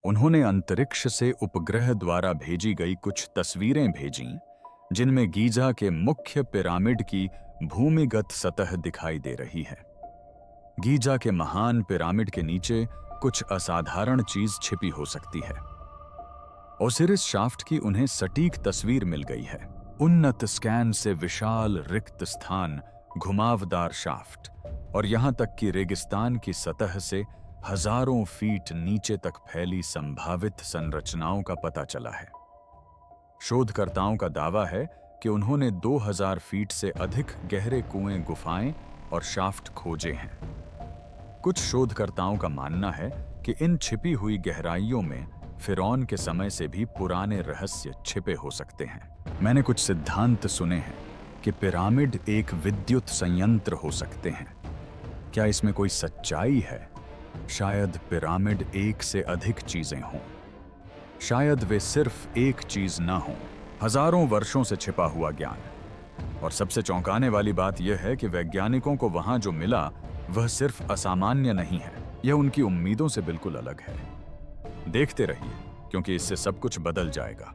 उन्होंने अंतरिक्ष से उपग्रह द्वारा भेजी गई कुछ तस्वीरें भेजीं, जिनमें गीजा के मुख्य पिरामिड की भूमिगत सतह दिखाई दे रही है। गीजा के महान पिरामिड के नीचे कुछ असाधारण चीज छिपी हो सकती है। ओसिरिस शाफ्ट की उन्हें सटीक तस्वीर मिल गई है। उन्नत स्कैन से विशाल रिक्त स्थान, घुमावदार शाफ्ट और यहां तक कि रेगिस्तान की सतह से हजारों फीट नीचे तक फैली संभावित संरचनाओं का पता चला है। शोधकर्ताओं का दावा है कि उन्होंने 2000 फीट से अधिक गहरे कुएं, गुफाएं और शाफ्ट खोजे हैं। कुछ शोधकर्ताओं का मानना है कि इन छिपी हुई गहराइयों में फिरौन के समय से भी पुराने रहस्य छिपे हो सकते हैं। मैंने कुछ सिद्धांत सुने हैं कि पिरामिड एक विद्युत संयंत्र हो सकते हैं। क्या इसमें कोई सच्चाई है? शायद पिरामिड एक से अधिक चीजें हों। शायद वे सिर्फ एक चीज ना हों, हजारों वर्षों से छिपा हुआ ज्ञान। और सबसे चौंकाने वाली बात यह है कि वैज्ञानिकों को वहां जो मिला वह सिर्फ असामान्य नहीं है, यह उनकी उम्मीदों से बिल्कुल अलग है। देखते रहिए, क्योंकि इससे सब कुछ बदल जाएगा।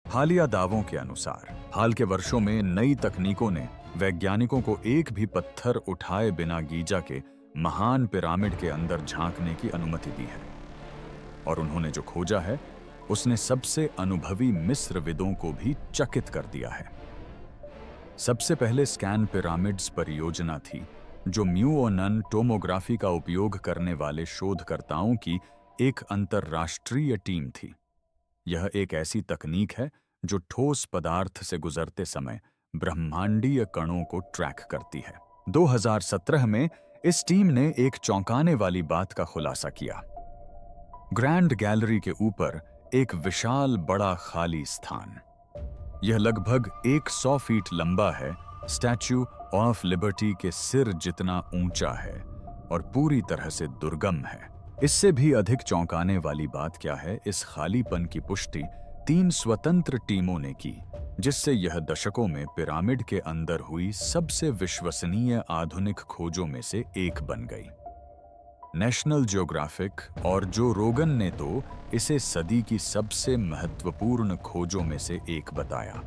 हालिया दावों के अनुसार हाल के वर्षों में नई तकनीकों ने वैज्ञानिकों को एक भी पत्थर उठाए बिना गीजा के महान पिरामिड के अंदर झांकने की अनुमति दी है। और उन्होंने जो खोजा है उसने सबसे अनुभवी मिस्रविदों को भी चकित कर दिया है। सबसे पहले स्कैन पिरामिड्स परियोजना थी, जो म्यूओनन टोमोग्राफी का उपयोग करने वाले शोधकर्ताओं की एक अंतर्राष्ट्रीय टीम थी। यह एक ऐसी तकनीक है जो ठोस पदार्थ से गुजरते समय ब्रह्मांडीय कणों को ट्रैक करती है। 2017 में इस टीम ने एक चौंकाने वाली बात का खुलासा किया। ग्रैंड गैलरी के ऊपर एक विशाल बड़ा खाली स्थान। यह लगभग 100 फीट लंबा है, स्टैच्यू ऑफ लिबर्टी के सिर जितना ऊंचा है और पूरी तरह से दुर्गम है। इससे भी अधिक चौंकाने वाली बात क्या है, इस खालीपन की पुष्टि 3 स्वतंत्र टीमों ने की, जिससे यह दशकों में पिरामिड के अंदर हुई सबसे विश्वसनीय आधुनिक खोजों में से एक बन गई। नेशनल ज्योग्राफिक और जो रोगन ने तो इसे सदी की सबसे महत्वपूर्ण खोजों में से एक बताया।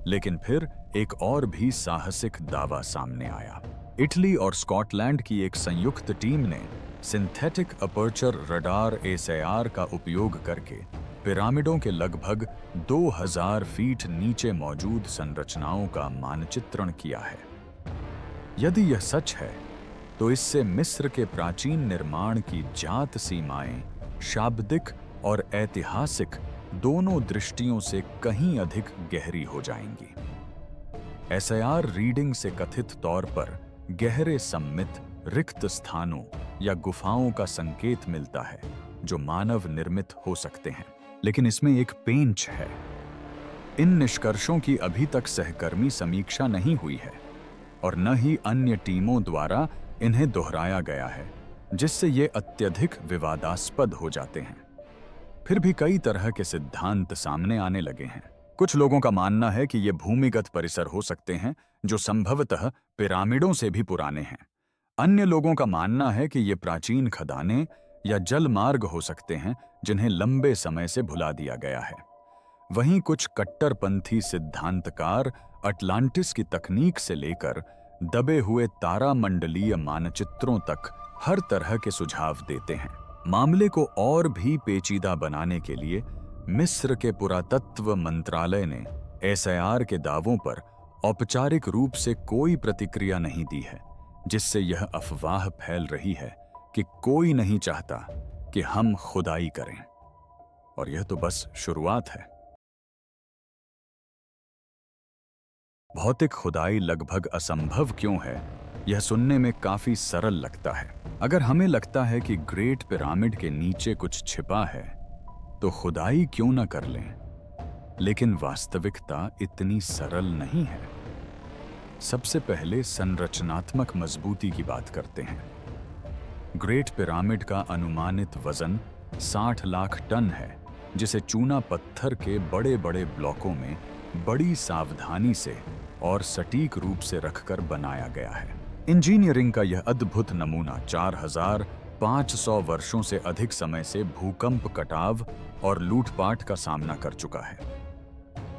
लेकिन फिर एक और भी साहसिक दावा सामने आया। इटली और स्कॉटलैंड की एक संयुक्त टीम ने सिंथेटिक अपर्चर रडार SAR का उपयोग करके पिरामिडों के लगभग 2000 फीट नीचे मौजूद संरचनाओं का मानचित्रण किया है। यदि यह सच है तो इससे मिस्र के प्राचीन निर्माण की जात सीमाएं शाब्दिक और ऐतिहासिक दोनों दृष्टियों से कहीं अधिक गहरी हो जाएंगी। SAR रीडिंग से कथित तौर पर गहरे सम्मित रिक्त स्थानों या गुफाओं का संकेत मिलता है जो मानव निर्मित हो सकते हैं। लेकिन इसमें एक पेंच है। इन निष्कर्षों की अभी तक सहकर्मी समीक्षा नहीं हुई है और न ही अन्य टीमों द्वारा इन्हें दोहराया गया है, जिससे ये अत्यधिक विवादास्पद हो जाते हैं। फिर भी कई तरह के सिद्धांत सामने आने लगे हैं। कुछ लोगों का मानना है कि ये भूमिगत परिसर हो सकते हैं जो संभवतः पिरामिडों से भी पुराने हैं। अन्य लोगों का मानना है कि ये प्राचीन खदानें या जल मार्ग हो सकते हैं जिन्हें लंबे समय से भुला दिया गया है। वहीं कुछ कट्टरपंथी सिद्धांतकार अटलांटिस की तकनीक से लेकर दबे हुए तारामंडलीय मानचित्रों तक हर तरह के सुझाव देते हैं। मामले को और भी पेचीदा बनाने के लिए मिस्र के पुरातत्व मंत्रालय ने SAR के दावों पर औपचारिक रूप से कोई प्रतिक्रिया नहीं दी है, जिससे यह अफवाह फैल रही है कि कोई नहीं चाहता कि हम खुदाई करें। और यह तो बस शुरुआत है। भौतिक खुदाई लगभग असंभव क्यों है, यह सुनने में काफी सरल लगता है। अगर हमें लगता है कि ग्रेट पिरामिड के नीचे कुछ छिपा है, तो खुदाई क्यों न कर लें? लेकिन वास्तविकता इतनी सरल नहीं है। सबसे पहले संरचनात्मक मजबूती की बात करते हैं। ग्रेट पिरामिड का अनुमानित वजन 60 लाख टन है, जिसे चूना पत्थर के बड़े बड़े ब्लॉकों में बड़ी सावधानी से और सटीक रूप से रखकर बनाया गया है। इंजीनियरिंग का यह अद्भुत नमूना 4500 वर्षों से अधिक समय से भूकंप, कटाव और लूटपाट का सामना कर चुका है,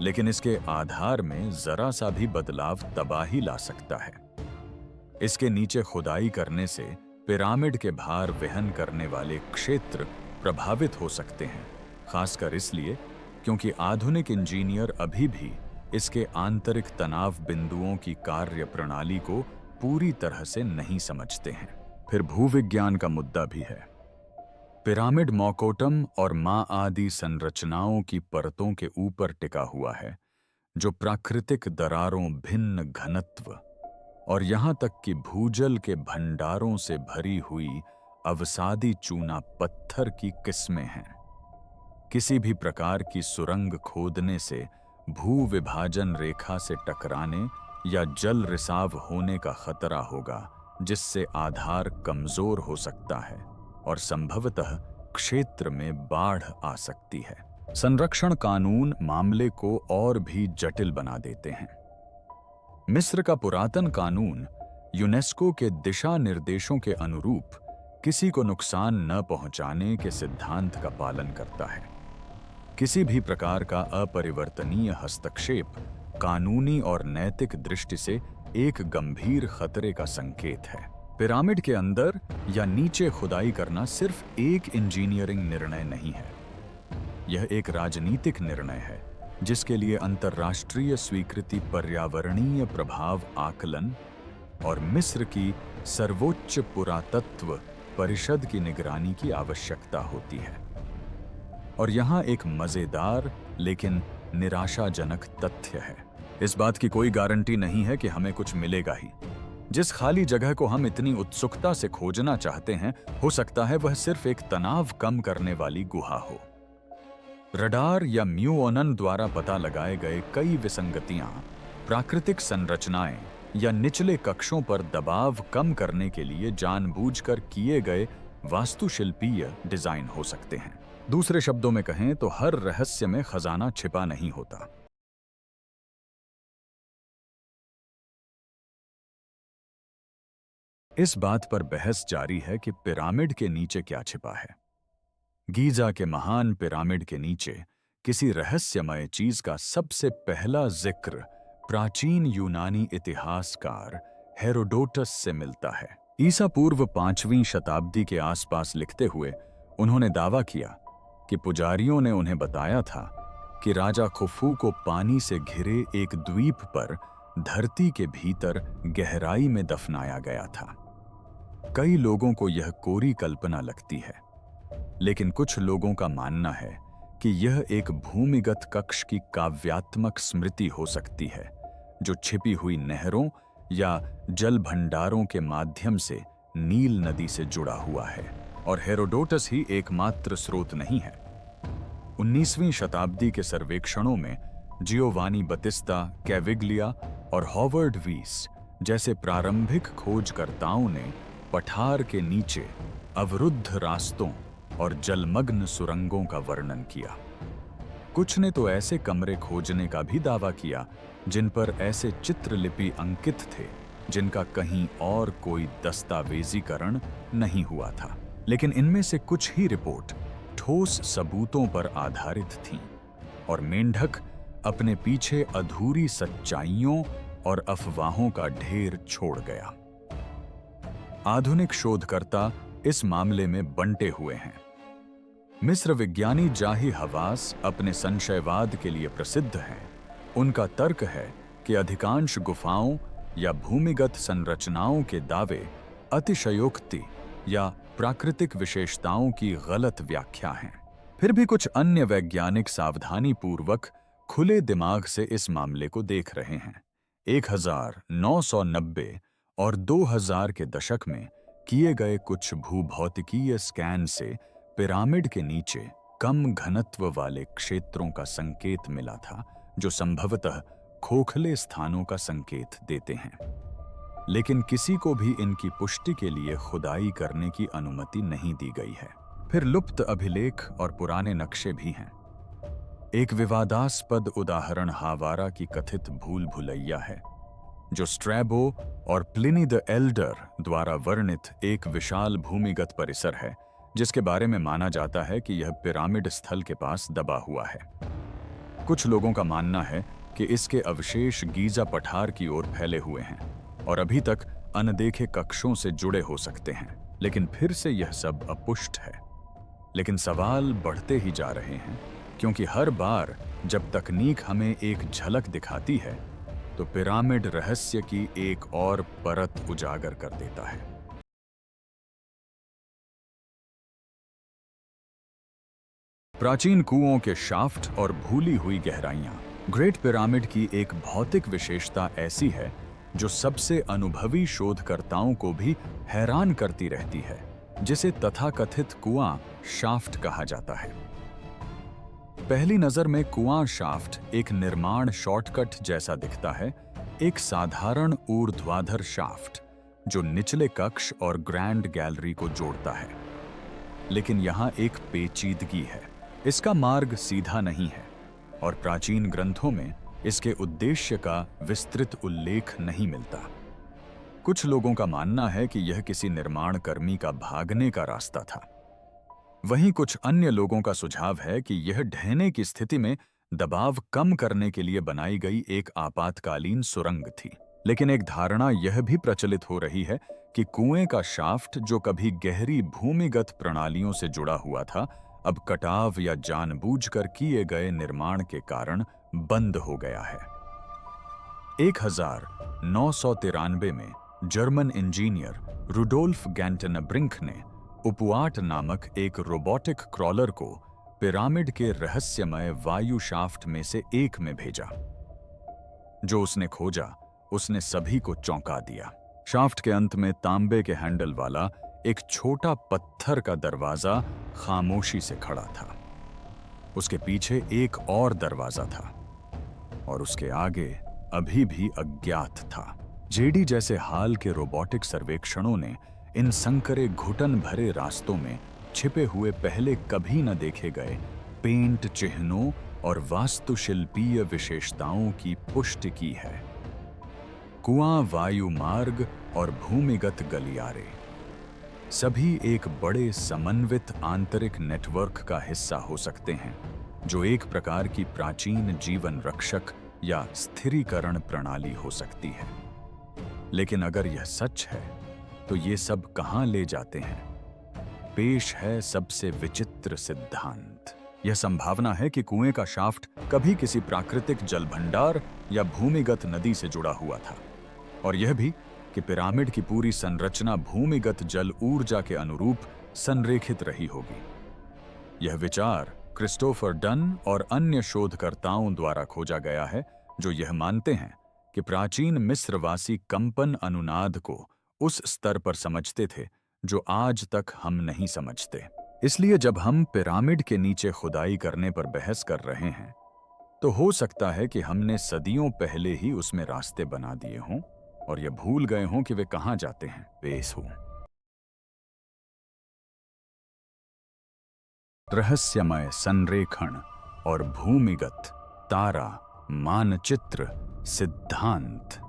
लेकिन इसके आधार में जरा सा भी बदलाव तबाही ला सकता है। इसके नीचे खुदाई करने से पिरामिड के भार वहन करने वाले क्षेत्र प्रभावित हो सकते हैं, खासकर इसलिए क्योंकि आधुनिक इंजीनियर अभी भी इसके आंतरिक तनाव बिंदुओं की कार्य प्रणाली को पूरी तरह से नहीं समझते हैं। फिर भूविज्ञान का मुद्दा भी है। पिरामिड मौकोटम और माँ आदि संरचनाओं की परतों के ऊपर टिका हुआ है, जो प्राकृतिक दरारों, भिन्न घनत्व और यहां तक कि भूजल के भंडारों से भरी हुई अवसादी चूना पत्थर की किस्में हैं। किसी भी प्रकार की सुरंग खोदने से भू विभाजन रेखा से टकराने या जल रिसाव होने का खतरा होगा, जिससे आधार कमजोर हो सकता है और संभवतः क्षेत्र में बाढ़ आ सकती है। संरक्षण कानून मामले को और भी जटिल बना देते हैं। मिस्र का पुरातन कानून यूनेस्को के दिशा निर्देशों के अनुरूप किसी को नुकसान न पहुंचाने के सिद्धांत का पालन करता है। किसी भी प्रकार का अपरिवर्तनीय हस्तक्षेप कानूनी और नैतिक दृष्टि से एक गंभीर खतरे का संकेत है। पिरामिड के अंदर या नीचे खुदाई करना सिर्फ एक इंजीनियरिंग निर्णय नहीं है, यह एक राजनीतिक निर्णय है जिसके लिए अंतर्राष्ट्रीय स्वीकृति, पर्यावरणीय प्रभाव आकलन और मिस्र की सर्वोच्च पुरातत्व परिषद की निगरानी की आवश्यकता होती है। और यहाँ एक मजेदार लेकिन निराशाजनक तथ्य है। इस बात की कोई गारंटी नहीं है कि हमें कुछ मिलेगा ही। जिस खाली जगह को हम इतनी उत्सुकता से खोजना चाहते हैं, हो सकता है वह सिर्फ एक तनाव कम करने वाली गुहा हो। रडार या म्यूओनन द्वारा पता लगाए गए कई विसंगतियां प्राकृतिक संरचनाएं या निचले कक्षों पर दबाव कम करने के लिए जानबूझकर किए गए वास्तुशिल्पीय डिजाइन हो सकते हैं। दूसरे शब्दों में कहें तो हर रहस्य में खजाना छिपा नहीं होता। इस बात पर बहस जारी है कि पिरामिड के नीचे क्या छिपा है। गीजा के महान पिरामिड के नीचे किसी रहस्यमय चीज का सबसे पहला जिक्र प्राचीन यूनानी इतिहासकार हेरोडोटस से मिलता है। ईसा पूर्व 5वीं शताब्दी के आसपास लिखते हुए उन्होंने दावा किया कि पुजारियों ने उन्हें बताया था कि राजा खुफू को पानी से घिरे एक द्वीप पर धरती के भीतर गहराई में दफनाया गया था। कई लोगों को यह कोरी कल्पना लगती है, लेकिन कुछ लोगों का मानना है कि यह एक भूमिगत कक्ष की काव्यात्मक स्मृति हो सकती है, जो छिपी हुई नहरों या जल भंडारों के माध्यम से नील नदी से जुड़ा हुआ है। और हेरोडोटस ही एकमात्र स्रोत नहीं है। 19वीं शताब्दी के सर्वेक्षणों में जियोवानी बतिस्ता, कैविग्लिया और हॉवर्ड वीस जैसे प्रारंभिक खोजकर्ताओं ने पठार के नीचे अवरुद्ध रास्तों और जलमग्न सुरंगों का वर्णन किया। कुछ ने तो ऐसे कमरे खोजने का भी दावा किया जिन पर ऐसे चित्रलिपि अंकित थे जिनका कहीं और कोई दस्तावेजीकरण नहीं हुआ था। लेकिन इनमें से कुछ ही रिपोर्ट ठोस सबूतों पर आधारित थीं और मेंढक अपने पीछे अधूरी सच्चाइयों और अफवाहों का ढेर छोड़ गया। आधुनिक शोधकर्ता इस मामले में बंटे हुए हैं। मिस्र विज्ञानी जाही हवास अपने संशयवाद के लिए प्रसिद्ध हैं। उनका तर्क है कि अधिकांश गुफाओं या भूमिगत संरचनाओं के दावे अतिशयोक्ति या प्राकृतिक विशेषताओं की गलत व्याख्या हैं। फिर भी कुछ अन्य वैज्ञानिक सावधानी पूर्वक खुले दिमाग से इस मामले को देख रहे हैं। 1990 और 2000 के दशक में किए गए कुछ भूभौतिकीय स्कैन से पिरामिड के नीचे कम घनत्व वाले क्षेत्रों का संकेत मिला था, जो संभवतः खोखले स्थानों का संकेत देते हैं। लेकिन किसी को भी इनकी पुष्टि के लिए खुदाई करने की अनुमति नहीं दी गई है। फिर लुप्त अभिलेख और पुराने नक्शे भी हैं। एक विवादास्पद उदाहरण हावारा की कथित भूल भुलैया है। जो स्ट्रैबो और प्लिनी द एल्डर द्वारा वर्णित एक विशाल भूमिगत परिसर है, जिसके बारे में माना जाता है कि यह पिरामिड स्थल के पास दबा हुआ है। कुछ लोगों का मानना है कि इसके अवशेष गीजा पठार की ओर फैले हुए हैं और अभी तक अनदेखे कक्षों से जुड़े हो सकते हैं, लेकिन फिर से यह सब अपुष्ट है। लेकिन सवाल बढ़ते ही जा रहे हैं, क्योंकि हर बार जब तकनीक हमें एक झलक दिखाती है तो पिरामिड रहस्य की एक और परत उजागर कर देता है। प्राचीन कुओं के शाफ्ट और भूली हुई गहराइयां। ग्रेट पिरामिड की एक भौतिक विशेषता ऐसी है जो सबसे अनुभवी शोधकर्ताओं को भी हैरान करती रहती है, जिसे तथाकथित कुआं शाफ्ट कहा जाता है। पहली नजर में कुआं शाफ्ट एक निर्माण शॉर्टकट जैसा दिखता है, एक साधारण ऊर्ध्वाधर शाफ्ट जो निचले कक्ष और ग्रैंड गैलरी को जोड़ता है। लेकिन यहां एक पेचीदगी है। इसका मार्ग सीधा नहीं है और प्राचीन ग्रंथों में इसके उद्देश्य का विस्तृत उल्लेख नहीं मिलता। कुछ लोगों का मानना है कि यह किसी निर्माण कर्मी का भागने का रास्ता था। वहीं कुछ अन्य लोगों का सुझाव है कि यह ढहने की स्थिति में दबाव कम करने के लिए बनाई गई एक आपातकालीन सुरंग थी। लेकिन एक धारणा यह भी प्रचलित हो रही है कि कुएं का शाफ्ट, जो कभी गहरी भूमिगत प्रणालियों से जुड़ा हुआ था, अब कटाव या जानबूझकर किए गए निर्माण के कारण बंद हो गया है। 1993 में जर्मन इंजीनियर रुडोल्फ गैंटेनब्रिंक ने उपवाट नामक एक रोबोटिक क्रॉलर को पिरामिड के रहस्यमय वायु शाफ्ट में से एक में भेजा। जो उसने खोजा उसने सभी को चौंका दिया। शाफ्ट के अंत में तांबे के हैंडल वाला एक छोटा पत्थर का दरवाजा खामोशी से खड़ा था। उसके पीछे एक और दरवाजा था और उसके आगे अभी भी अज्ञात था। जेडी जैसे हाल के रोबोटिक सर्वेक्षणों ने इन संकरे घुटन भरे रास्तों में छिपे हुए पहले कभी न देखे गए पेंट चिन्हों और वास्तुशिल्पीय विशेषताओं की पुष्टि की है। कुआं, वायु मार्ग और भूमिगत गलियारे सभी एक बड़े समन्वित आंतरिक नेटवर्क का हिस्सा हो सकते हैं, जो एक प्रकार की प्राचीन जीवन रक्षक या स्थिरीकरण प्रणाली हो सकती है। लेकिन अगर यह सच है तो ये सब कहां ले जाते हैं? पेश है सबसे विचित्र सिद्धांत। यह संभावना है कि कुएं का शाफ्ट कभी किसी प्राकृतिक जल भंडार या भूमिगत नदी से जुड़ा हुआ था, और यह भी कि पिरामिड की पूरी संरचना भूमिगत जल ऊर्जा के अनुरूप संरेखित रही होगी। यह विचार क्रिस्टोफर डन और अन्य शोधकर्ताओं द्वारा खोजा गया है, जो यह मानते हैं कि प्राचीन मिस्रवासी कंपन अनुनाद को उस स्तर पर समझते थे जो आज तक हम नहीं समझते। इसलिए जब हम पिरामिड के नीचे खुदाई करने पर बहस कर रहे हैं, तो हो सकता है कि हमने सदियों पहले ही उसमें रास्ते बना दिए हों और ये भूल गए हों कि वे कहां जाते हैं। बेस हो रहस्यमय संरेखण और भूमिगत तारा मानचित्र सिद्धांत।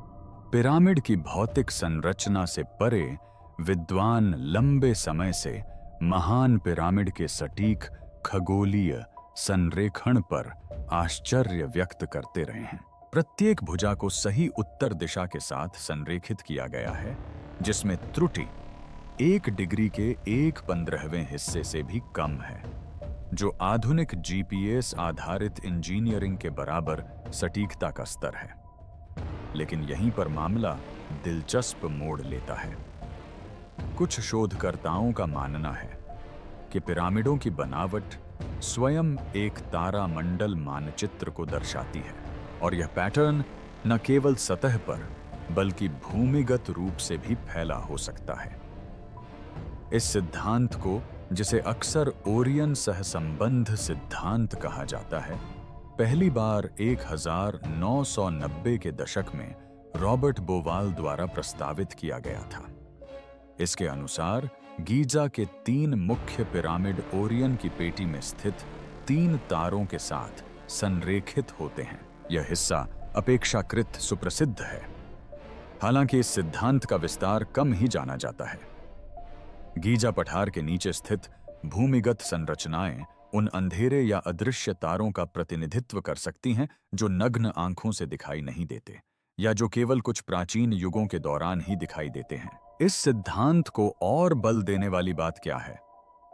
पिरामिड की भौतिक संरचना से परे विद्वान लंबे समय से महान पिरामिड के सटीक खगोलीय संरेखण पर आश्चर्य व्यक्त करते रहे हैं। प्रत्येक भुजा को सही उत्तर दिशा के साथ संरेखित किया गया है, जिसमें त्रुटि 1 डिग्री के 1/15वें हिस्से से भी कम है, जो आधुनिक जीपीएस आधारित इंजीनियरिंग के बराबर सटीकता का स्तर है। लेकिन यहीं पर मामला दिलचस्प मोड़ लेता है। कुछ शोधकर्ताओं का मानना है कि पिरामिडों की बनावट स्वयं एक तारामंडल मानचित्र को दर्शाती है, और यह पैटर्न न केवल सतह पर बल्कि भूमिगत रूप से भी फैला हो सकता है। इस सिद्धांत को, जिसे अक्सर ओरियन सहसंबंध सिद्धांत कहा जाता है, पहली बार 1990 के दशक में रॉबर्ट बोवाल द्वारा प्रस्तावित किया गया था। इसके अनुसार गीजा के 3 मुख्य पिरामिड ओरियन की पेटी में स्थित 3 तारों के साथ संरेखित होते हैं। यह हिस्सा अपेक्षाकृत सुप्रसिद्ध है। हालांकि इस सिद्धांत का विस्तार कम ही जाना जाता है। गीजा पठार के नीचे स्थित भूमिगत संरचनाएं उन अंधेरे या अदृश्य तारों का प्रतिनिधित्व कर सकती हैं जो नग्न आंखों से दिखाई नहीं देते या जो केवल कुछ प्राचीन युगों के दौरान ही दिखाई देते हैं। इस सिद्धांत को और बल देने वाली बात क्या है?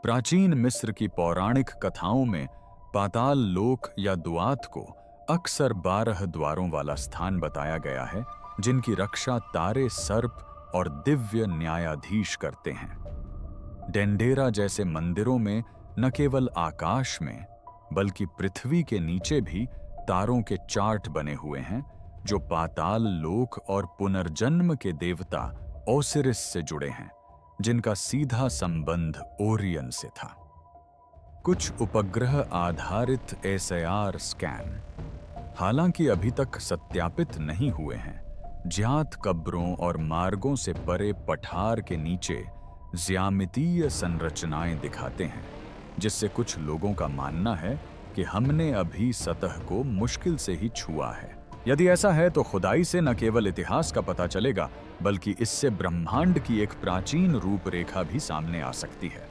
प्राचीन मिस्र की पौराणिक कथाओं में पाताल लोक या दुआत को अक्सर 12 द्वारों वाला स्थान बताया गया है, जिनकी रक्षा तारे, सर्प और दिव्य न्यायाधीश करते हैं। डेंडेरा जैसे मंदिरों में न केवल आकाश में बल्कि पृथ्वी के नीचे भी तारों के चार्ट बने हुए हैं, जो पाताल लोक और पुनर्जन्म के देवता ओसिरिस से जुड़े हैं, जिनका सीधा संबंध ओरियन से था। कुछ उपग्रह आधारित SAR स्कैन, हालांकि अभी तक सत्यापित नहीं हुए हैं, ज्ञात कब्रों और मार्गों से परे पठार के नीचे ज्यामितीय संरचनाएं दिखाते हैं, जिससे कुछ लोगों का मानना है कि हमने अभी सतह को मुश्किल से ही छुआ है। यदि ऐसा है तो खुदाई से न केवल इतिहास का पता चलेगा, बल्कि इससे ब्रह्मांड की एक प्राचीन रूपरेखा भी सामने आ सकती है।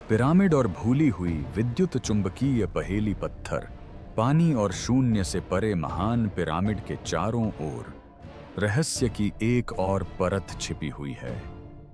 पिरामिड और भूली हुई विद्युत चुंबकीय पहेली पत्थर, पानी और शून्य से परे महान पिरामिड के चारों ओर रहस्य की एक और परत छिपी हुई है,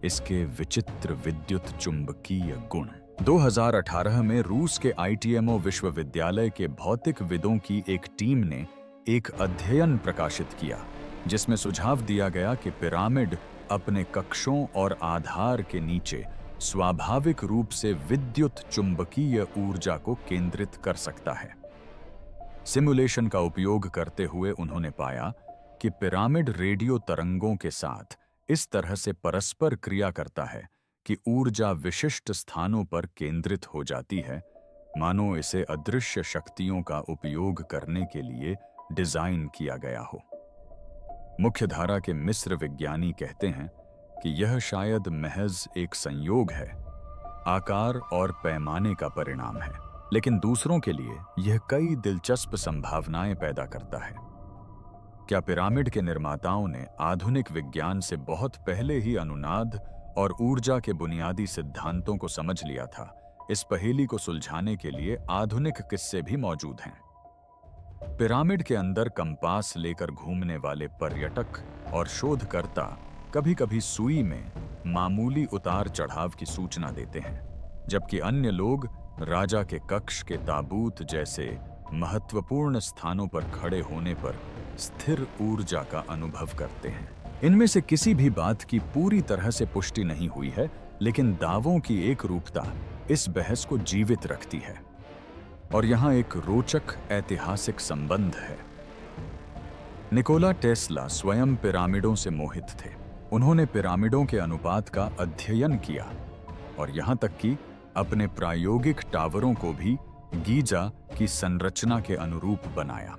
इसके विचित्र विद्युत चुंबकीय गुण। 2018 में रूस के ITMO विश्वविद्यालय के भौतिक विदों की एक टीम ने एक अध्ययन प्रकाशित किया, जिसमें सुझाव दिया गया कि पिरामिड अपने कक्षों और आधार के नीचे स्वाभाविक रूप से विद्युत चुंबकीय ऊर्जा को केंद्रित कर सकता है। सिमुलेशन का उपयोग करते हुए उन्होंने पाया कि पिरामिड रेडियो तरंगों के साथ इस तरह से परस्पर क्रिया करता है कि ऊर्जा विशिष्ट स्थानों पर केंद्रित हो जाती है, मानो इसे अदृश्य शक्तियों का उपयोग करने के लिए डिजाइन किया गया हो। मुख्यधारा के मिस्र विज्ञानी कहते हैं कि यह शायद महज एक संयोग है, आकार और पैमाने का परिणाम है, लेकिन दूसरों के लिए यह कई दिलचस्प संभावनाएं पैदा करता है। क्या पिरामिड के निर्माताओं ने आधुनिक विज्ञान से बहुत पहले ही अनुनाद और ऊर्जा के बुनियादी सिद्धांतों को समझ लिया था? इस पहेली को सुलझाने के लिए आधुनिक किस्से भी मौजूद हैं। पिरामिड के अंदर कंपास लेकर घूमने वाले पर्यटक और शोधकर्ता कभी-कभी सुई में मामूली उतार चढ़ाव की सूचना देते हैं, जबकि अन्य लोग राजा के कक्ष के ताबूत जैसे महत्वपूर्ण स्थानों पर खड़े होने पर स्थिर ऊर्जा का अनुभव करते हैं। इनमें से किसी भी बात की पूरी तरह से पुष्टि नहीं हुई है, लेकिन दावों की एक रूपता इस बहस को जीवित रखती है। और यहाँ एक रोचक ऐतिहासिक संबंध है। निकोला टेस्ला स्वयं पिरामिडों से मोहित थे। उन्होंने पिरामिडों के अनुपात का अध्ययन किया और यहाँ तक कि अपने प्रायोगिक टावरों को भी गीजा की संरचना के अनुरूप बनाया।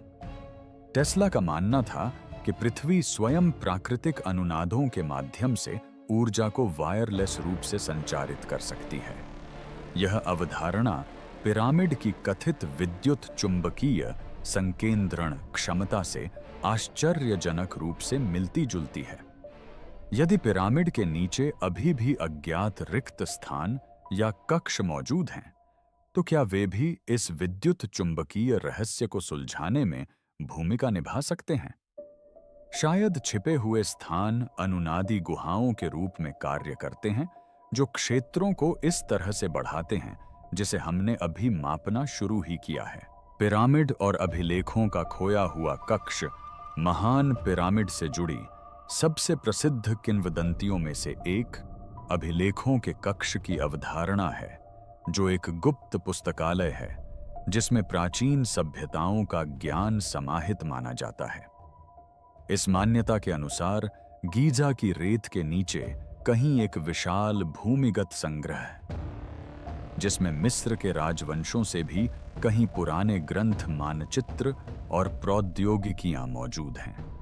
टेस्ला का मानना था कि पृथ्वी स्वयं प्राकृतिक अनुनादों के माध्यम से ऊर्जा को वायरलेस रूप से संचारित कर सकती है। यह अवधारणा पिरामिड की कथित विद्युत चुंबकीय संकेंद्रण क्षमता से आश्चर्यजनक रूप से मिलती-जुलती है। यदि पिरामिड के नीचे अभी भी अज्ञात रिक्त स्थान या कक्ष मौजूद हैं, तो क्या वे भी इस विद्युत चुंबकीय रहस्य को सुलझाने में भूमिका निभा सकते हैं? शायद छिपे हुए स्थान अनुनादी गुहाओं के रूप में कार्य करते हैं, जो क्षेत्रों को इस तरह से बढ़ाते हैं जिसे हमने अभी मापना शुरू ही किया है। पिरामिड और अभिलेखों का खोया हुआ कक्ष महान पिरामिड से जुड़ी सबसे प्रसिद्ध किंवदंतियों में से एक अभिलेखों के कक्ष की अवधारणा है, जो एक गुप्त पुस्तकालय है जिसमें प्राचीन सभ्यताओं का ज्ञान समाहित माना जाता है। इस मान्यता के अनुसार गीजा की रेत के नीचे कहीं एक विशाल भूमिगत संग्रह है, जिसमें मिस्र के राजवंशों से भी कहीं पुराने ग्रंथ, मानचित्र और प्रौद्योगिकियां मौजूद हैं।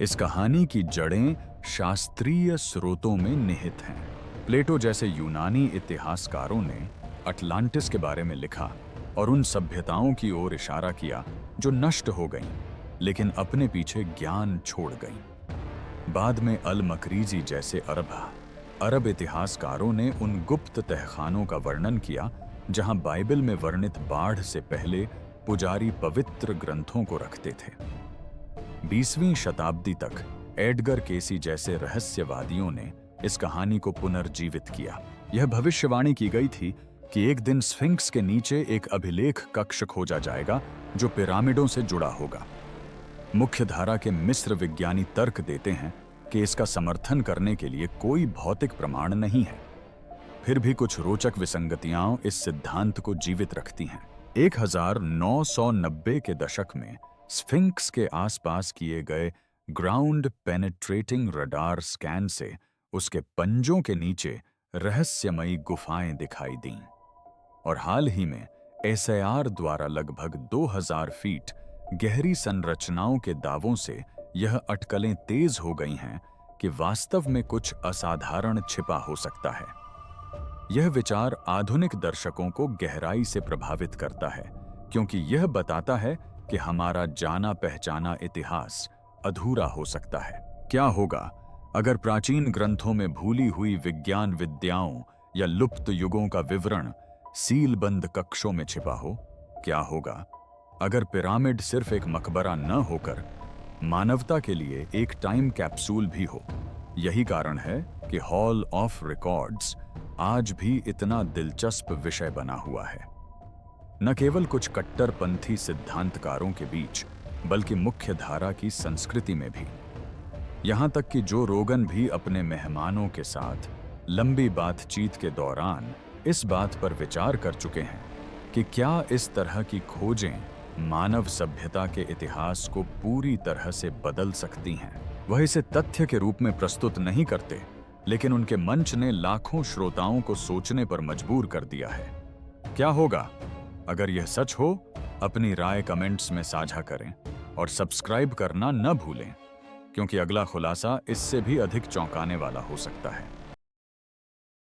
इस कहानी की जड़ें शास्त्रीय स्रोतों में निहित हैं। प्लेटो जैसे यूनानी इतिहासकारों ने अटलांटिस के बारे में लिखा और उन सभ्यताओं की ओर इशारा किया जो नष्ट हो गईं, लेकिन अपने पीछे ज्ञान छोड़ गईं। बाद में अल मकरीजी जैसे अरब इतिहासकारों ने उन गुप्त तहखानों का वर्णन किया जहां बाइबल में वर्णित बाढ़ से पहले पुजारी पवित्र ग्रंथों को रखते थे। 20वीं शताब्दी तक एडगर केसी जैसे रहस्यवादियों ने इस कहानी को पुनर्जीवित किया। यह भविष्यवाणी की गई थी कि एक दिन स्फिंक्स के नीचे एक अभिलेख कक्ष खोजा जाएगा जो पिरामिडों से जुड़ा होगा। मुख्यधारा के मिस्र विज्ञानी तर्क देते हैं कि इसका समर्थन करने के लिए कोई भौतिक प्रमाण नहीं है। फिर भी कुछ रोचक विसंगतियां इस सिद्धांत को जीवित रखती हैं। 1990 के दशक में स्फिंक्स के आसपास किए गए ग्राउंड पेनेट्रेटिंग रडार स्कैन से उसके पंजों के नीचे रहस्यमयी गुफाएं दिखाई दीं। और हाल ही में SAR द्वारा लगभग 2000 फीट गहरी संरचनाओं के दावों से यह अटकलें तेज हो गई हैं कि वास्तव में कुछ असाधारण छिपा हो सकता है। यह विचार आधुनिक दर्शकों को गहराई से प्रभावित करता है, क्योंकि यह बताता है कि हमारा जाना पहचाना इतिहास अधूरा हो सकता है। क्या होगा अगर प्राचीन ग्रंथों में भूली हुई विज्ञान विद्याओं या लुप्त युगों का विवरण सीलबंद कक्षों में छिपा हो? क्या होगा अगर पिरामिड सिर्फ एक मकबरा न होकर मानवता के लिए एक टाइम कैप्सूल भी हो? यही कारण है कि हॉल ऑफ रिकॉर्ड्स आज भी इतना दिलचस्प विषय बना हुआ है, न केवल कुछ कट्टरपंथी सिद्धांतकारों के बीच, बल्कि मुख्य धारा की संस्कृति में भी। यहां तक कि जो रोगन भी अपने मेहमानों के साथ लंबी बातचीत के दौरान इस बात पर विचार कर चुके हैं कि क्या इस तरह की खोजें मानव सभ्यता के इतिहास को पूरी तरह से बदल सकती हैं। वह इसे तथ्य के रूप में प्रस्तुत नहीं करते, लेकिन उनके मंच ने लाखों श्रोताओं को सोचने पर मजबूर कर दिया है। क्या होगा अगर यह सच हो? अपनी राय कमेंट्स में साझा करें और सब्सक्राइब करना न भूलें, क्योंकि अगला खुलासा इससे भी अधिक चौंकाने वाला हो सकता है।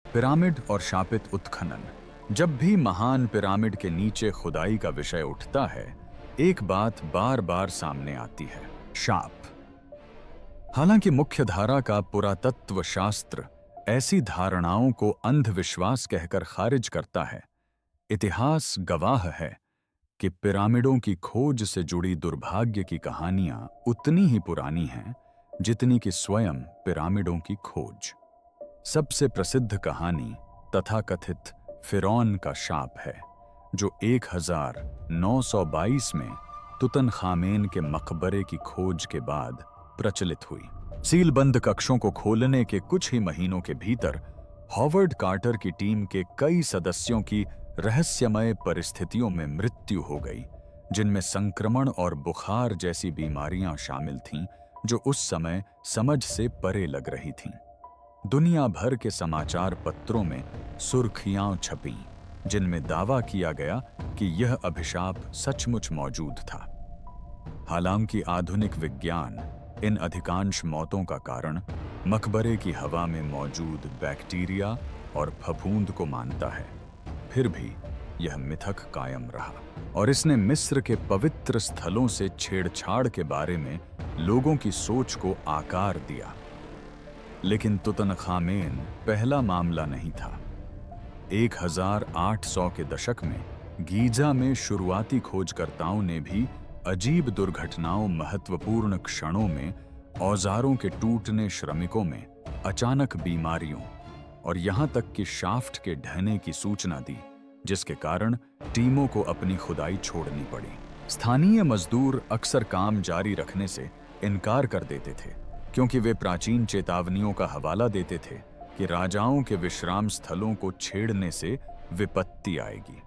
पिरामिड और शापित उत्खनन। जब भी महान पिरामिड के नीचे खुदाई का विषय उठता है, एक बात बार बार सामने आती है: शाप। हालांकि मुख्यधारा का पुरातत्व शास्त्र ऐसी धारणाओं को अंधविश्वास कहकर खारिज करता है, इतिहास गवाह है कि पिरामिडों की खोज से जुड़ी दुर्भाग्य की कहानियां उतनी ही पुरानी हैं जितनी कि स्वयं पिरामिडों की खोज। सबसे प्रसिद्ध कहानी तथाकथित फिरौन का शाप है, जो 1922 में तुतनखामेन के मकबरे की खोज के बाद प्रचलित हुई। सीलबंद कक्षों को खोलने के कुछ ही महीनों के भीतर हॉवर्ड कार्टर की टीम के कई सदस्यों की रहस्यमय परिस्थितियों में मृत्यु हो गई, जिनमें संक्रमण और बुखार जैसी बीमारियां शामिल थीं जो उस समय समझ से परे लग रही थीं। दुनिया भर के समाचार पत्रों में सुर्खियां छपीं, जिनमें दावा किया गया कि यह अभिशाप सचमुच मौजूद था। हालांकि आधुनिक विज्ञान इन अधिकांश मौतों का कारण मकबरे की हवा में मौजूद बैक्टीरिया और फफूंद को मानता है, फिर भी यह मिथक कायम रहा और इसने मिस्र के पवित्र स्थलों से छेड़छाड़ के बारे में लोगों की सोच को आकार दिया। लेकिन तुतनखामेन पहला मामला नहीं था। 1800 के दशक में गीजा में शुरुआती खोजकर्ताओं ने भी अजीब दुर्घटनाओं, महत्वपूर्ण क्षणों में औजारों के टूटने, श्रमिकों में अचानक बीमारियों और यहां तक कि शाफ्ट के ढहने की सूचना दी, जिसके कारण टीमों को अपनी खुदाई छोड़नी पड़ी। स्थानीय मजदूर अक्सर काम जारी रखने से इनकार कर देते थे, क्योंकि वे प्राचीन चेतावनियों का हवाला देते थे कि राजाओं के विश्राम स्थलों को छेड़ने से विपत्ति आएगी।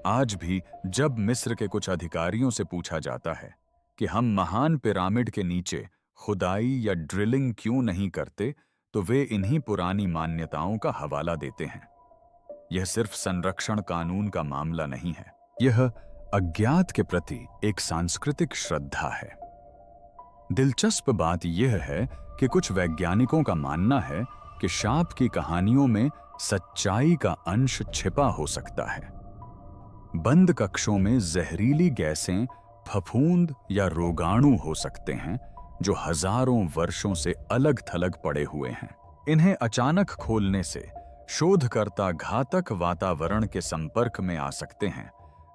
आज भी जब मिस्र के कुछ अधिकारियों से पूछा जाता है कि हम महान पिरामिड के नीचे खुदाई या ड्रिलिंग क्यों नहीं करते, तो वे इन्हीं पुरानी मान्यताओं का हवाला देते हैं। यह सिर्फ संरक्षण कानून का मामला नहीं है, यह अज्ञात के प्रति एक सांस्कृतिक श्रद्धा है। दिलचस्प बात यह है कि कुछ वैज्ञानिकों का मानना है कि शाप की कहानियों में सच्चाई का अंश छिपा हो सकता है। बंद कक्षों में जहरीली गैसें फफूंद या रोगाणु हो सकते हैं जो हजारों वर्षों से अलग थलग पड़े हुए हैं। इन्हें अचानक खोलने से शोधकर्ता घातक वातावरण के संपर्क में आ सकते हैं,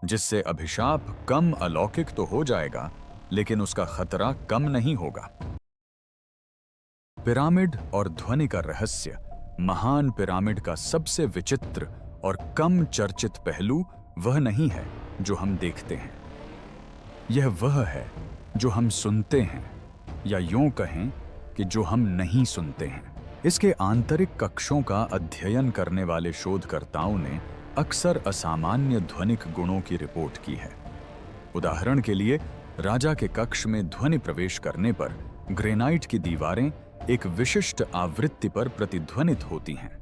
जिससे अभिशाप कम अलौकिक तो हो जाएगा, लेकिन उसका खतरा कम नहीं होगा। पिरामिड और ध्वनि का रहस्य। महान पिरामिड का सबसे विचित्र और कम चर्चित पहलू वह नहीं है जो हम देखते हैं, यह वह है जो हम सुनते हैं, या यूं कहें कि जो हम नहीं सुनते हैं। इसके आंतरिक कक्षों का अध्ययन करने वाले शोधकर्ताओं ने अक्सर असामान्य ध्वनिक गुणों की रिपोर्ट की है। उदाहरण के लिए, राजा के कक्ष में ध्वनि प्रवेश करने पर ग्रेनाइट की दीवारें एक विशिष्ट आवृत्ति पर प्रतिध्वनित होती हैं।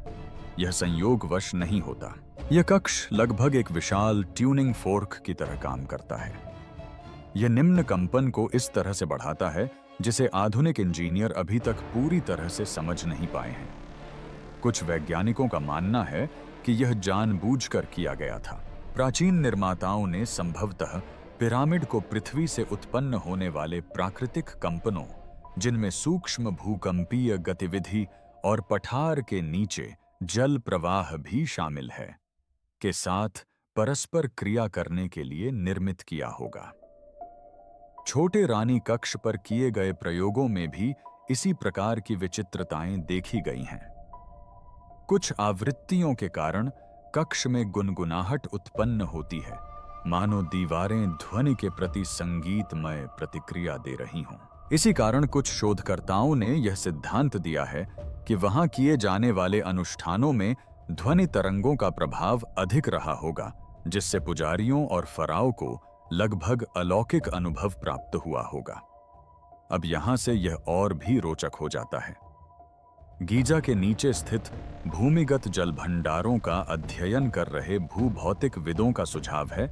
यह संयोगवश नहीं होता। यह कक्ष लगभग एक विशाल ट्यूनिंग फोर्क की तरह काम करता है। यह निम्न कंपन को इस तरह से बढ़ाता है जिसे आधुनिक इंजीनियर अभी तक पूरी तरह से समझ नहीं पाए हैं। कुछ वैज्ञानिकों का मानना है कि यह जानबूझकर किया गया था। प्राचीन निर्माताओं ने संभवतः पिरामिड को पृथ्वी से उत्पन्न होने वाले प्राकृतिक कंपनों, जिनमें सूक्ष्म भूकंपीय गतिविधि और पठार के नीचे जल प्रवाह भी शामिल है, के साथ परस्पर क्रिया करने के लिए निर्मित किया होगा। छोटे रानी कक्ष पर किए गए प्रयोगों में भी इसी प्रकार की विचित्रताएं देखी गई हैं। कुछ आवृत्तियों के कारण कक्ष में गुनगुनाहट उत्पन्न होती है, मानो दीवारें ध्वनि के प्रति संगीतमय प्रतिक्रिया दे रही हों। इसी कारण कुछ शोधकर्ताओं ने यह सिद्धांत दिया है कि वहां किए जाने वाले अनुष्ठानों में ध्वनि तरंगों का प्रभाव अधिक रहा होगा, जिससे पुजारियों और फराओं को लगभग अलौकिक अनुभव प्राप्त हुआ होगा। अब यहां से यह और भी रोचक हो जाता है। गीजा के नीचे स्थित भूमिगत जल भंडारों का अध्ययन कर रहे भूभौतिक विदों का सुझाव है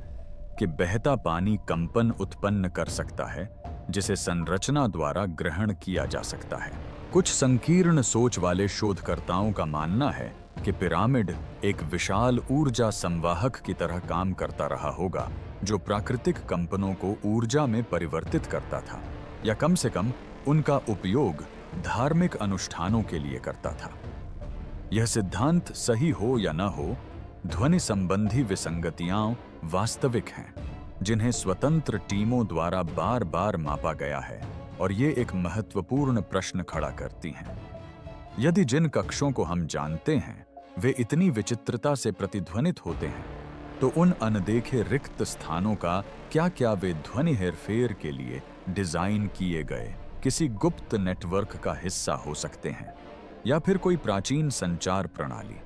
कि बहता पानी कंपन उत्पन्न कर सकता है, जिसे संरचना द्वारा ग्रहण किया जा सकता है। कुछ संकीर्ण सोच वाले शोधकर्ताओं का मानना है कि पिरामिड एक विशाल ऊर्जा संवाहक की तरह काम करता रहा होगा, जो प्राकृतिक कंपनों को ऊर्जा में परिवर्तित करता था, या कम से कम उनका उपयोग धार्मिक अनुष्ठानों के लिए करता था। यह सिद्धांत सही हो या न हो, ध्वनि संबंधी विसंगतियां वास्तविक हैं, जिन्हें स्वतंत्र टीमों द्वारा बार बार मापा गया है, और ये एक महत्वपूर्ण प्रश्न खड़ा करती हैं। यदि जिन कक्षों को हम जानते हैं वे इतनी विचित्रता से प्रतिध्वनित होते हैं, तो उन अनदेखे रिक्त स्थानों का क्या वे ध्वनि हेरफेर के लिए डिजाइन किए गए किसी गुप्त नेटवर्क का हिस्सा हो सकते हैं, या फिर कोई प्राचीन संचार प्रणाली।